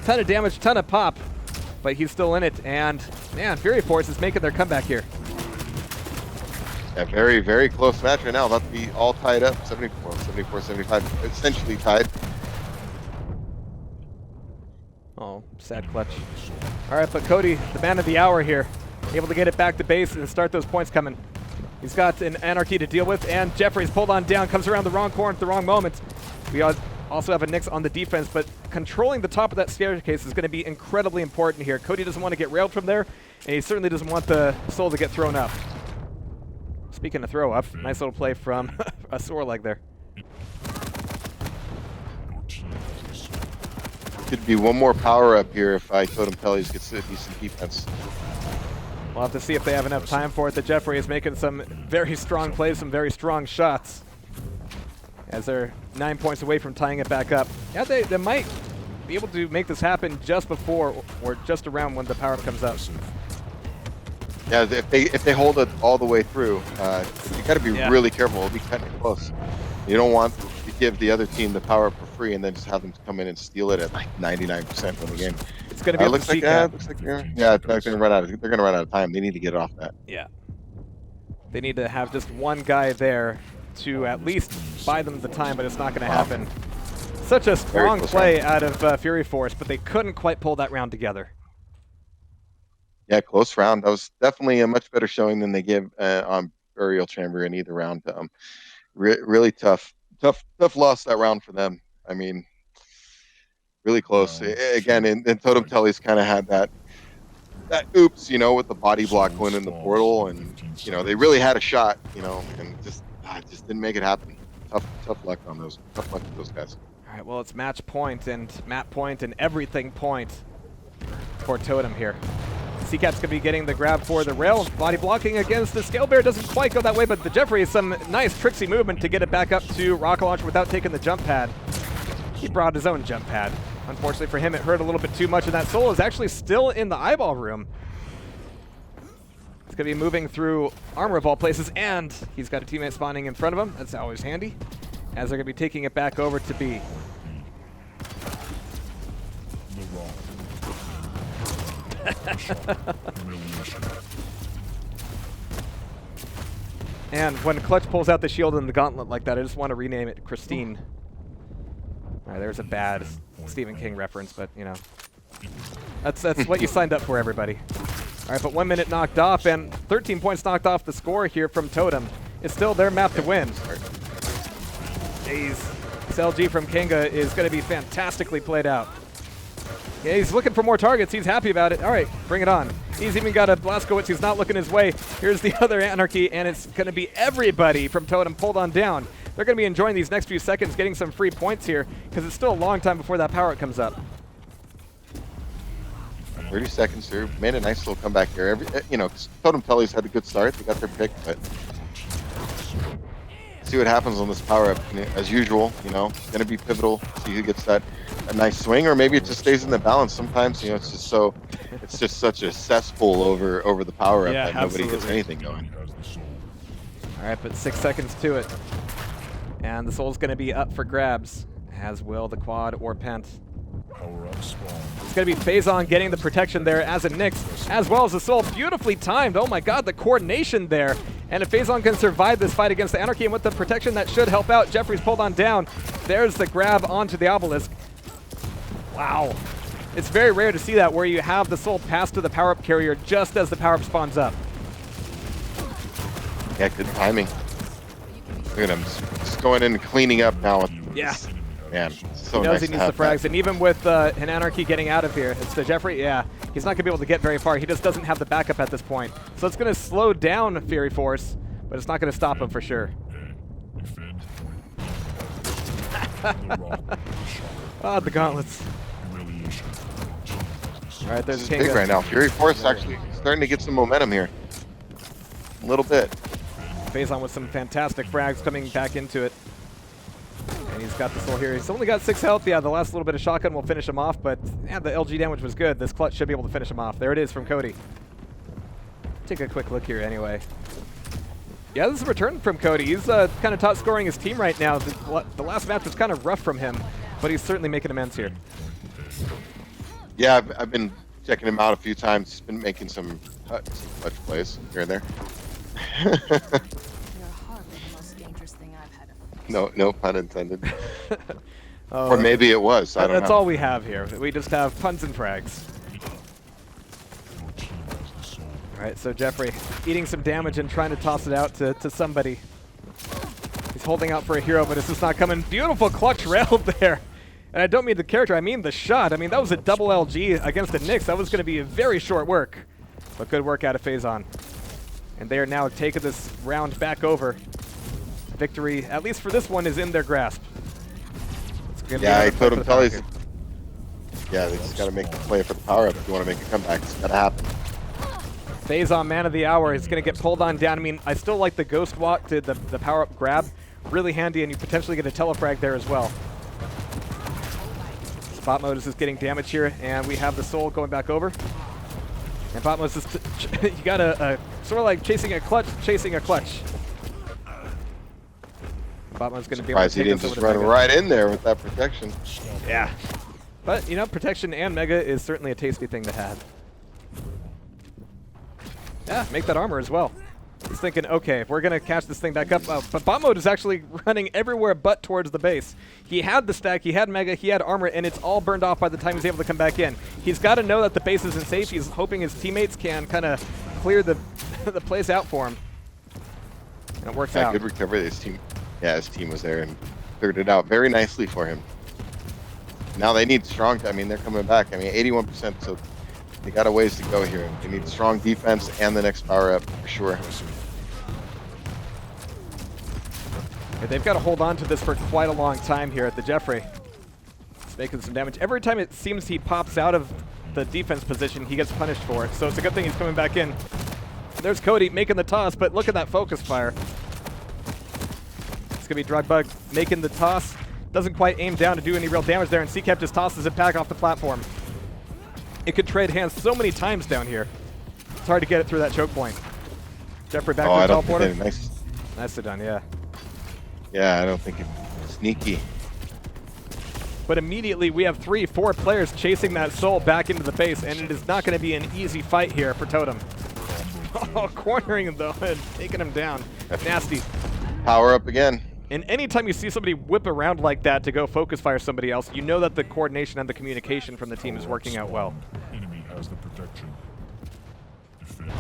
[SPEAKER 2] Ton of damage, ton of pop. But he's still in it, and man, Fury Force is making their comeback here.
[SPEAKER 1] Yeah, very, very close match right now. About to be all tied up. 74, 75, essentially tied.
[SPEAKER 2] Oh, sad clutch. All right, but Cody, the man of the hour here, able to get it back to base and start those points coming. He's got an Anarchy to deal with, and Jeffrey's pulled on down, comes around the wrong corner at the wrong moment. We also have a Nyx on the defense, but controlling the top of that staircase is going to be incredibly important here. Cody doesn't want to get railed from there, and he certainly doesn't want the soul to get thrown up. Speaking of throw up, nice little play from a sore leg there.
[SPEAKER 1] Could be one more power up here if Totem Teles gets a decent defense.
[SPEAKER 2] We'll have to see if they have enough time for it. The Jeffrey is making some very strong plays, some very strong shots, as they're 9 points away from tying it back up. Yeah, they might be able to make this happen just before or just around when the power-up comes up.
[SPEAKER 1] Yeah, if they hold it all the way through, you got to be really careful. It'll be kind of close. You don't want to give the other team the power up for free and then just have them come in and steal it at like 99% of the game.
[SPEAKER 2] It's going to be
[SPEAKER 1] looks like they're going to run out of time. They need to get off that.
[SPEAKER 2] Yeah. They need to have just one guy there to at least buy them the time, but it's not going to happen. Such a strong play out of Fury Force, but they couldn't quite pull that round together.
[SPEAKER 1] Yeah, close round. That was definitely a much better showing than they give on Burial Chamber in either round. Really tough loss that round for them. I mean, really close. Again, and Totem Teles kind of had that oops, with the body block going in the portal, and they really had a shot, and just didn't make it happen. Tough luck on those. Tough luck with those guys.
[SPEAKER 2] All right, well, it's match point and map point and everything point for Totem here. C-Cap's going to be getting the grab for the rail. Body blocking against the Scale Bear doesn't quite go that way, but the Jeffrey has some nice tricksy movement to get it back up to rocket launcher without taking the jump pad. He brought his own jump pad. Unfortunately for him, it hurt a little bit too much, and that soul is actually still in the eyeball room. It's going to be moving through armor of all places, and he's got a teammate spawning in front of him. That's always handy, as they're going to be taking it back over to B. And when Clutch pulls out the shield in the gauntlet like that, I just want to rename it Christine. All right, there's a bad Stephen King reference, but you know, that's what you signed up for, everybody. All right, but 1 minute knocked off, and 13 points knocked off the score here from Totem. It's still their map to win. Jeez, this LG from Kinga is going to be fantastically played out. Yeah, he's looking for more targets. He's happy about it. All right, bring it on. He's even got a Blazkowicz who's not looking his way. Here's the other Anarchy, and it's going to be everybody from Totem pulled on down. They're going to be enjoying these next few seconds, getting some free points here, because it's still a long time before that power-up comes up.
[SPEAKER 1] 30 seconds here. Made a nice little comeback here. You know, Totem Teles had a good start. They got their pick, but see what happens on this power-up. As usual, you know, going to be pivotal. See who gets that a nice swing, or maybe it just stays in the balance. Sometimes, you know, it's just such a cesspool over the power up that nobody gets anything going.
[SPEAKER 2] All right, but 6 seconds to it, and the soul's going to be up for grabs, as will the quad or pent. It's going to be Phazon getting the protection there as a Nyx, as well as the soul. Beautifully timed. Oh my god, the coordination there. And if Phazon can survive this fight against the Anarchy, and with the protection, that should help out. Jeffrey's pulled on down. There's the grab onto the obelisk. Wow. It's very rare to see that, where you have the soul pass to the power-up carrier just as the power-up spawns up.
[SPEAKER 1] Yeah, good timing. Look at him just going in and cleaning up now. With this. Man, so
[SPEAKER 2] he knows
[SPEAKER 1] nice
[SPEAKER 2] he
[SPEAKER 1] to
[SPEAKER 2] needs
[SPEAKER 1] have
[SPEAKER 2] the frags,
[SPEAKER 1] that.
[SPEAKER 2] and even with an Anarchy getting out of here, it's the Jeffrey, he's not going to be able to get very far. He just doesn't have the backup at this point. So it's going to slow down Fury Force, but it's not going to stop him for sure. Ah, the gauntlets. All right, there's
[SPEAKER 1] This is big right now. Fury Force actually starting to get some momentum here. A little bit.
[SPEAKER 2] Phazon with some fantastic frags coming back into it. And he's got the soul here. He's only got 6 health. Yeah, the last little bit of shotgun will finish him off, but yeah, the LG damage was good. This clutch should be able to finish him off. There it is from Cody. Take a quick look here anyway. Yeah, this is a return from Cody. He's kind of top scoring his team right now. The last match was kind of rough from him, but he's certainly making amends here.
[SPEAKER 1] Yeah, I've been checking him out a few times. He's been making some clutch plays here and there.
[SPEAKER 4] You're hardly the most dangerous thing I've had.
[SPEAKER 1] No pun intended.
[SPEAKER 2] Oh,
[SPEAKER 1] or maybe it was. I don't know.
[SPEAKER 2] That's all we have here. We just have puns and frags. All right, so Jeffrey eating some damage and trying to toss it out to somebody. He's holding out for a hero, but it's just not coming. Beautiful clutch rail there. And I don't mean the character, I mean the shot. I mean, that was a double LG against the Nyx. That was going to be a very short work. But good work out of Phazon. And they are now taking this round back over. Victory, at least for this one, is in their grasp.
[SPEAKER 1] Yeah, Totem Teles. Yeah, they just got to make the play for the power-up if you want to make a comeback. It's got to happen.
[SPEAKER 2] Phazon, man of the hour, is going to get pulled on down. I mean, I still like the ghost walk to the power-up grab. Really handy, and you potentially get a telefrag there as well. Bot mode is just getting damage here, and we have the soul going back over. And bot mode is just, you got a sort of like chasing a clutch. Bot mode's going to be able to
[SPEAKER 1] Surprised he
[SPEAKER 2] take
[SPEAKER 1] didn't
[SPEAKER 2] us over
[SPEAKER 1] just
[SPEAKER 2] to
[SPEAKER 1] run
[SPEAKER 2] Mega.
[SPEAKER 1] right in there with that protection.
[SPEAKER 2] Yeah. But, you know, protection and Mega is certainly a tasty thing to have. Yeah, make that armor as well. He's thinking, okay, if we're going to catch this thing back up, but bot mode is actually running everywhere but towards the base. He had the stack, he had Mega, he had armor, and it's all burned off by the time he's able to come back in. He's got to know that the base isn't safe. He's hoping his teammates can kind of clear the the place out for him. And it works out.
[SPEAKER 1] Good recovery. His team was there and cleared it out very nicely for him. Now they need strong, I mean, they're coming back. I mean, 81%, so they got a ways to go here. They need strong defense and the next power up for sure.
[SPEAKER 2] Yeah, they've got to hold on to this for quite a long time here at the Jeffrey. It's making some damage. Every time it seems he pops out of the defense position, he gets punished for it. So it's a good thing he's coming back in. There's Cody making the toss, but look at that focus fire. It's going to be Drugbug making the toss. Doesn't quite aim down to do any real damage there, and CCAP just tosses it back off the platform. It could trade hands so many times down here. It's hard to get it through that choke point. Jeffrey back
[SPEAKER 1] Oh,
[SPEAKER 2] to
[SPEAKER 1] I
[SPEAKER 2] the
[SPEAKER 1] don't think
[SPEAKER 2] teleporter.
[SPEAKER 1] they, nice.
[SPEAKER 2] Nicely done, yeah.
[SPEAKER 1] Yeah, I don't think it's sneaky.
[SPEAKER 2] But immediately we have 3-4 players chasing that soul back into the base, and it is not going to be an easy fight here for Totem. Oh, cornering him though and taking him down. Nasty.
[SPEAKER 1] Power up again.
[SPEAKER 2] And anytime you see somebody whip around like that to go focus fire somebody else, you know that the coordination and the communication from the team is working out well.
[SPEAKER 3] Enemy has the protection. Defend.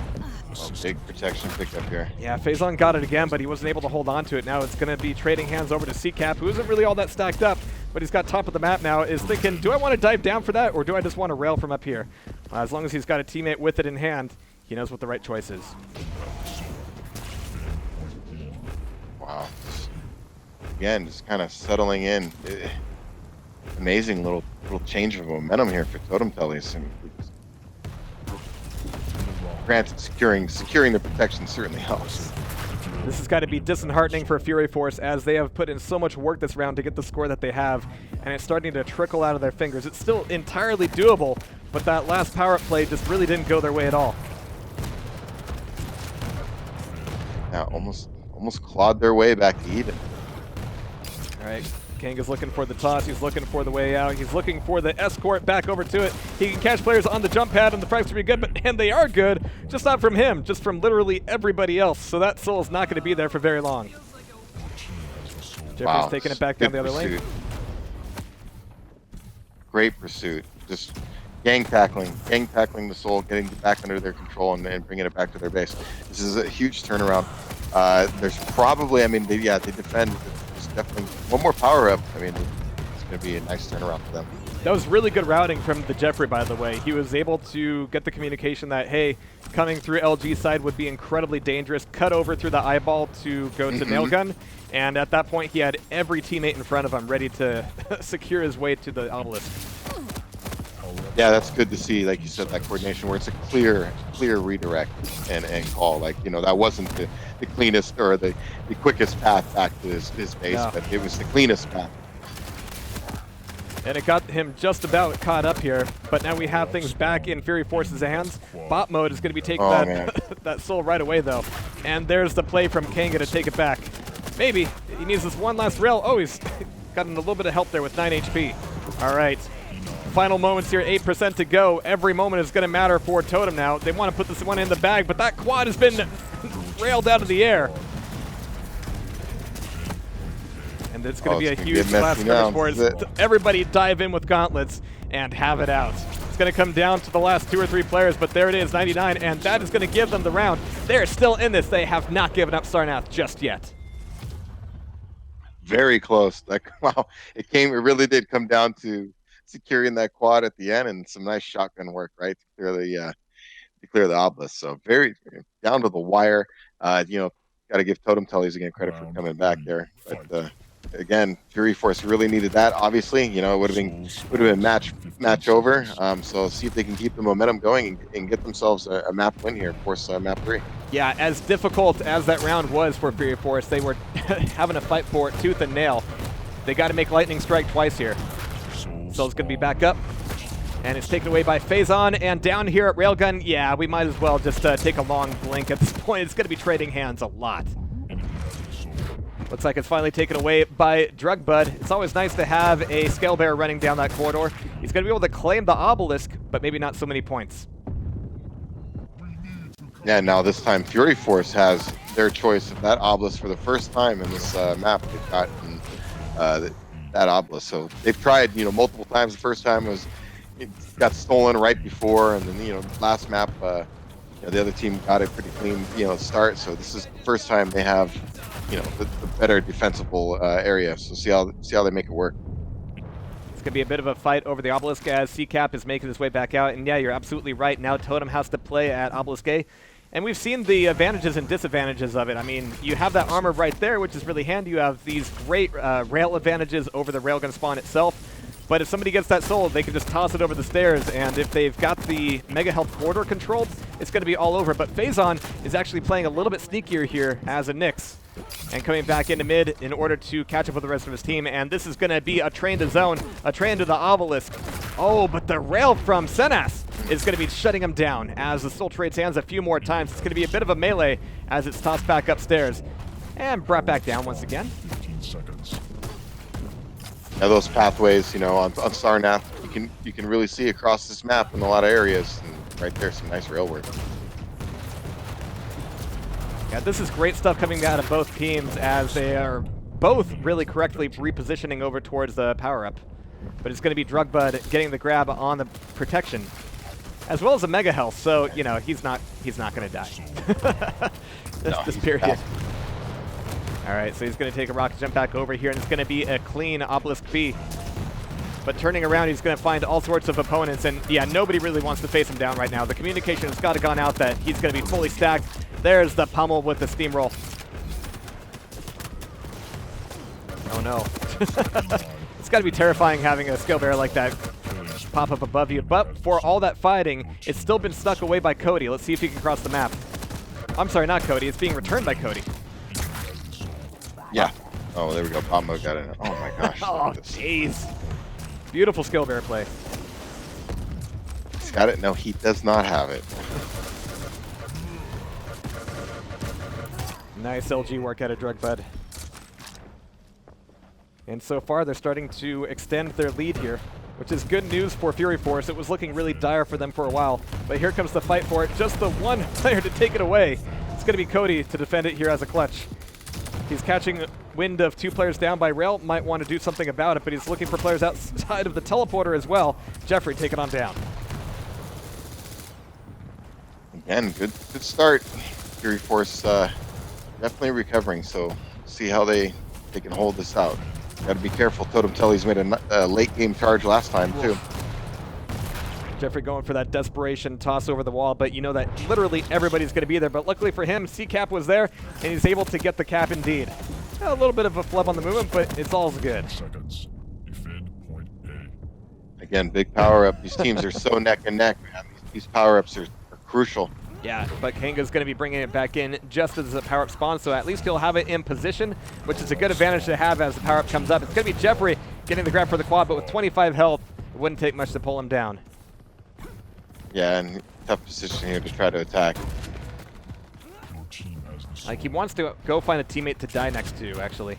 [SPEAKER 1] Oh, big protection pick up here.
[SPEAKER 2] Yeah, Faison got it again, but he wasn't able to hold on to it. Now it's going to be trading hands over to CCap, who isn't really all that stacked up, but he's got top of the map now, is thinking, do I want to dive down for that, or do I just want to rail from up here? As long as he's got a teammate with it in hand, he knows what the right choice is.
[SPEAKER 1] Wow. Again, just kind of settling in. Amazing little change of momentum here for Totem Teles. Granted, securing the protection certainly helps.
[SPEAKER 2] This has got to be disheartening for Fury Force, as they have put in so much work this round to get the score that they have, and it's starting to trickle out of their fingers. It's still entirely doable, but that last power-up play just really didn't go their way at all.
[SPEAKER 1] Now, almost clawed their way back to even.
[SPEAKER 2] All right, Kang is looking for the toss. He's looking for the way out. He's looking for the escort back over to it. He can catch players on the jump pad, and the frags will be good, and they are good. Just not from him, just from literally everybody else. So that soul's not going to be there for very long. Jeffrey's taking it back down the other lane.
[SPEAKER 1] Great pursuit. Just gang tackling the soul, getting it back under their control, and bringing it back to their base. This is a huge turnaround. There's probably, I mean, they defend. There's definitely one more power up. I mean, it's going to be a nice turnaround for them.
[SPEAKER 2] That was really good routing from the Jeffrey, by the way. He was able to get the communication that, hey, coming through LG side would be incredibly dangerous, cut over through the eyeball to go to nail gun, and at that point he had every teammate in front of him ready to secure his way to the obelisk.
[SPEAKER 1] Yeah, that's good to see, like you said, that coordination where it's a clear redirect and call. Like, you know, that wasn't the cleanest or the quickest path back to his base,
[SPEAKER 2] Yeah.
[SPEAKER 1] but it was the cleanest path.
[SPEAKER 2] And it got him just about caught up here, but now we have things back in Fury Force's hands. Bot mode is going to be taking that soul right away, though. And there's the play from Kanga to take it back. Maybe. He needs this one last rail. Oh, he's gotten a little bit of help there with 9 HP. All right. Final moments here, 8% to go. Every moment is going to matter for Totem now. They want to put this one in the bag, but that quad has been railed out of the air. And it's going to be a huge last skirmish for us. Everybody dive in with gauntlets and have it out. It's going to come down to the last 2 or 3 players, but there it is, 99, and that is going to give them the round. They're still in this. They have not given up Sarnath just yet.
[SPEAKER 1] Very close. Like, wow, it really did come down to securing that quad at the end and some nice shotgun work, right, to clear the obelisk. So very down to the wire. You know, got to give Totem Teles again credit for coming back there. But again, Fury Force really needed that. Obviously, you know, it would have been match over. So see if they can keep the momentum going and get themselves a map win here. Force map 3. Yeah,
[SPEAKER 2] as difficult as that round was for Fury Force, they were having a fight for it tooth and nail. They got to make lightning strike twice here. Soul's going to be back up, and it's taken away by Faison, and down here at Railgun, yeah, we might as well just take a long blink at this point. It's going to be trading hands a lot. Looks like it's finally taken away by Drug Bud. It's always nice to have a Scale Bearer running down that corridor. He's going to be able to claim the obelisk, but maybe not so many points.
[SPEAKER 1] Yeah, now this time Fury Force has their choice of that obelisk for the first time in this map. They've gotten that obelisk. So they've tried, you know, multiple times. The first time it got stolen right before, and then, you know, last map, you know, the other team got it pretty clean, you know, start. So this is the first time they have, you know, the better defensible area. So see how they make it work.
[SPEAKER 2] It's going to be a bit of a fight over the obelisk as CCap is making his way back out. And yeah, you're absolutely right. Now Totem has to play at obelisk A. And we've seen the advantages and disadvantages of it. I mean, you have that armor right there, which is really handy. You have these great rail advantages over the railgun spawn itself. But if somebody gets that soul, they can just toss it over the stairs. And if they've got the Mega Health corridor controlled, it's going to be all over. But Faison is actually playing a little bit sneakier here as a Nyx, and coming back into mid in order to catch up with the rest of his team. And this is going to be a train to zone, a train to the obelisk. Oh, but the rail from Senas is going to be shutting him down as the Soul trades hands a few more times. It's going to be a bit of a melee as it's tossed back upstairs and brought back down once again.
[SPEAKER 3] 15 seconds.
[SPEAKER 1] Yeah, those pathways, you know, on Sarnath, you can really see across this map in a lot of areas. And right there, some nice rail work.
[SPEAKER 2] Yeah, this is great stuff coming out of both teams as they are both really correctly repositioning over towards the power-up. But it's going to be Drugbud getting the grab on the protection, as well as a Mega Health, so, you know, he's not going to die. this period. All right, so he's going to take a rocket jump back over here, and it's going to be a clean Obelisk B. But turning around, he's going to find all sorts of opponents, and yeah, nobody really wants to face him down right now. The communication has got to gone out that he's going to be fully stacked. There's the pummel with the steamroll. Oh no. It's got to be terrifying having a skill bearer like that pop up above you. But for all that fighting, it's still been stuck away by Cody. Let's see if he can cross the map. I'm sorry, not Cody. It's being returned by Cody.
[SPEAKER 1] Yeah. Oh, there we go. Pombo got it. Oh my gosh.
[SPEAKER 2] Oh, jeez. Beautiful skill bearer play.
[SPEAKER 1] He's got it. No, he does not have it.
[SPEAKER 2] Nice LG work out of Drugbud. And so far, they're starting to extend their lead here, which is good news for Fury Force. It was looking really dire for them for a while, but here comes the fight for it. Just the one player to take it away. It's going to be Cody to defend it here as a clutch. He's catching wind of two players down by rail. Might want to do something about it, but he's looking for players outside of the teleporter as well. Jeffrey taking on down.
[SPEAKER 1] Again, good start. Fury Force definitely recovering, so see how they can hold this out. Got to be careful. Totem Teles made a late game charge last time too.
[SPEAKER 2] Jeffrey going for that desperation toss over the wall, but you know that literally everybody's going to be there. But luckily for him, C-Cap was there, and he's able to get the cap indeed. A little bit of a flub on the movement, but it's all good.
[SPEAKER 3] Seconds. Defend point A.
[SPEAKER 1] Again, big power up. These teams are so neck and neck, man. These power ups are crucial.
[SPEAKER 2] Yeah, but Kanga's going to be bringing it back in just as the power-up spawns, so at least he'll have it in position, which is a good advantage to have as the power-up comes up. It's going to be Jeffrey getting the grab for the quad, but with 25 health, it wouldn't take much to pull him down.
[SPEAKER 1] Yeah, and tough position here to try to attack.
[SPEAKER 3] Your team has the
[SPEAKER 2] Like, he wants to go find a teammate to die next to, actually,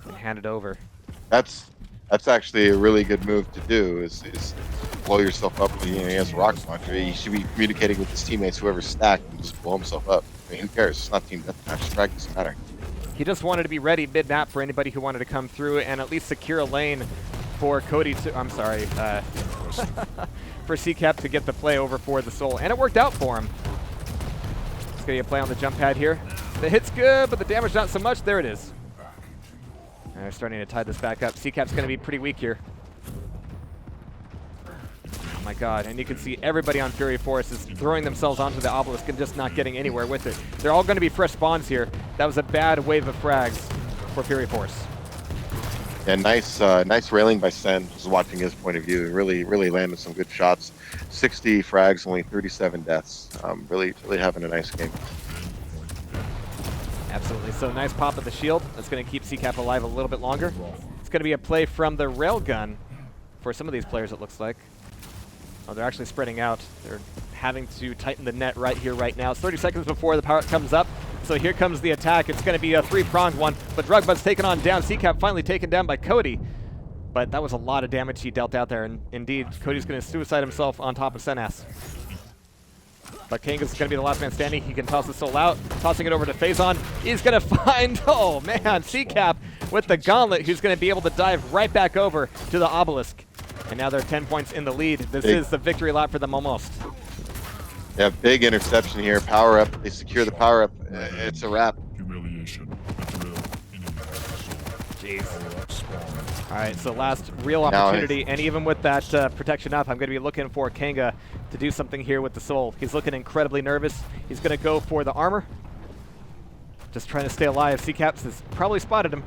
[SPEAKER 2] and hand it over.
[SPEAKER 1] That's actually a really good move to do, is blow yourself up when he has a rocket launcher. He should be communicating with his teammates, whoever's stacked, and just blow himself up. I mean, who cares? It's not team deathmatch. Frag doesn't matter.
[SPEAKER 2] He just wanted to be ready mid-map for anybody who wanted to come through and at least secure a lane for Cody to, I'm sorry, for C-Cap to get the play over for the Soul. And it worked out for him. Let's get a play on the jump pad here. The hit's good, but the damage not so much. There it is. And they're starting to tie this back up. C-Cap's going to be pretty weak here. Oh my god, and you can see everybody on Fury Force is throwing themselves onto the obelisk and just not getting anywhere with it. They're all going to be fresh spawns here. That was a bad wave of frags for Fury Force.
[SPEAKER 1] And nice railing by Sen. Just watching his point of view, really landed some good shots. 60 frags, only 37 deaths. Really having a nice game.
[SPEAKER 2] Absolutely. So nice pop of the shield. That's going to keep C-Cap alive a little bit longer. It's going to be a play from the railgun for some of these players, it looks like. Oh, they're actually spreading out. They're having to tighten the net right here, right now. It's 30 seconds before the power comes up. So here comes the attack. It's going to be a three-pronged one, but Drugbud's taken on down. C-Cap finally taken down by Cody. But that was a lot of damage he dealt out there, and indeed, Cody's going to suicide himself on top of Senas. But Kanga's going to be the last man standing. He can toss the Soul out. Tossing it over to Phazon. He's going to find, oh man, C-Cap with the gauntlet, who's going to be able to dive right back over to the obelisk. And now they're 10 points in the lead. This is the victory lap for them almost.
[SPEAKER 1] Yeah, big interception here. Power up. They secure the power up. It's a wrap.
[SPEAKER 3] Humiliation. Drill. Enemy has the Soul.
[SPEAKER 2] Jeez.
[SPEAKER 3] Power up spawn.
[SPEAKER 2] All right, so last real opportunity, and even with that protection up, I'm going to be looking for Kanga to do something here with the Soul. He's looking incredibly nervous. He's going to go for the armor. Just trying to stay alive. C-Caps has probably spotted him.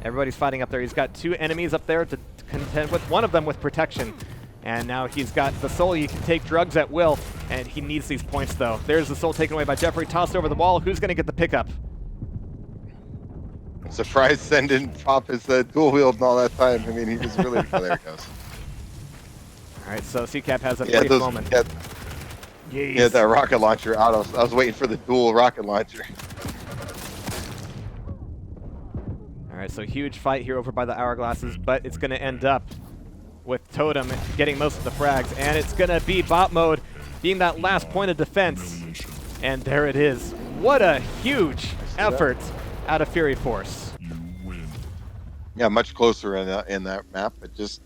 [SPEAKER 2] Everybody's fighting up there. He's got two enemies up there to contend with, one of them with protection. And now he's got the Soul. You can take drugs at will, and he needs these points, though. There's the Soul taken away by Jeffrey, tossed over the wall. Who's going to get the pickup?
[SPEAKER 1] Surprise Sen didn't pop his dual wield and all that time. I mean, he was really, there it goes.
[SPEAKER 2] All right, so CCAP has a brief moment.
[SPEAKER 1] Yeah, that rocket launcher out. I was waiting for the dual rocket launcher.
[SPEAKER 2] All right, so huge fight here over by the Hourglasses, but it's going to end up with Totem getting most of the frags, and it's going to be bot mode being that last point of defense. And there it is. What a huge effort out of Fury Force.
[SPEAKER 3] You win.
[SPEAKER 1] Yeah, much closer in that map, but just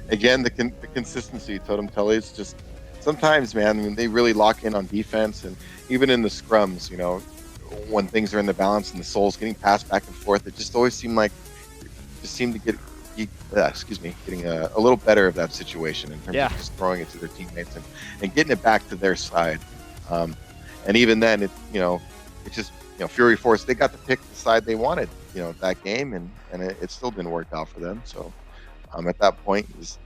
[SPEAKER 1] again the consistency. Totem Teles just sometimes, man, when they really lock in on defense, and even in the scrums, you know, when things are in the balance and the souls getting passed back and forth, it just always seemed to get getting a little better of that situation in terms of just throwing it to their teammates and getting it back to their side. And even then, it's just, Fury Force, they got to pick the side they wanted, that game, and it still didn't work out for them. So at that point, just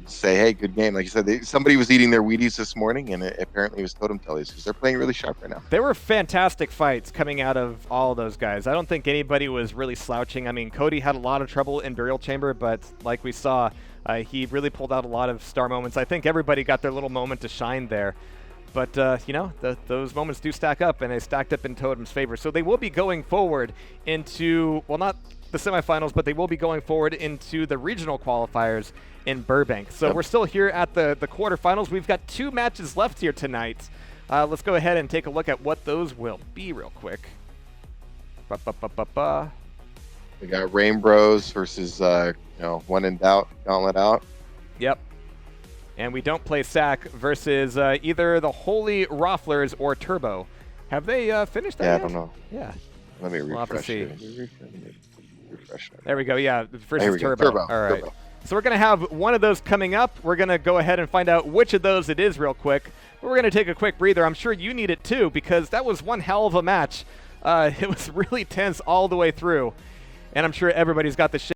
[SPEAKER 1] say, hey, good game. Like you said, somebody was eating their Wheaties this morning, and apparently it was Totem Teles, because they're playing really sharp right now.
[SPEAKER 2] There were fantastic fights coming out of all those guys. I don't think anybody was really slouching. I mean, Cody had a lot of trouble in Burial Chamber, but like we saw, he really pulled out a lot of star moments. I think everybody got their little moment to shine there. But, those moments do stack up, and they stacked up in Totem's favor. So they will be going forward into, well, not the semifinals, but they will be going forward into the regional qualifiers in Burbank. So we're still here at the quarterfinals. We've got 2 matches left here tonight. Let's go ahead and take a look at what those will be real quick.
[SPEAKER 1] We got Rain Bros versus, One in Doubt, Gauntlet Out.
[SPEAKER 2] Yep. And we don't play SAC versus either the Holy Rofflers or Turbo. Have they finished that yet?
[SPEAKER 1] I don't know.
[SPEAKER 2] Yeah.
[SPEAKER 1] Let me
[SPEAKER 2] We'll have to
[SPEAKER 1] refresh
[SPEAKER 2] see.
[SPEAKER 1] Refresh it.
[SPEAKER 2] There we go. Yeah, versus Turbo.
[SPEAKER 1] Turbo.
[SPEAKER 2] All right.
[SPEAKER 1] Turbo.
[SPEAKER 2] So we're going to have one of those coming up. We're going to go ahead and find out which of those it is real quick. But we're going to take a quick breather. I'm sure you need it too, because that was one hell of a match. It was really tense all the way through. And I'm sure everybody's got the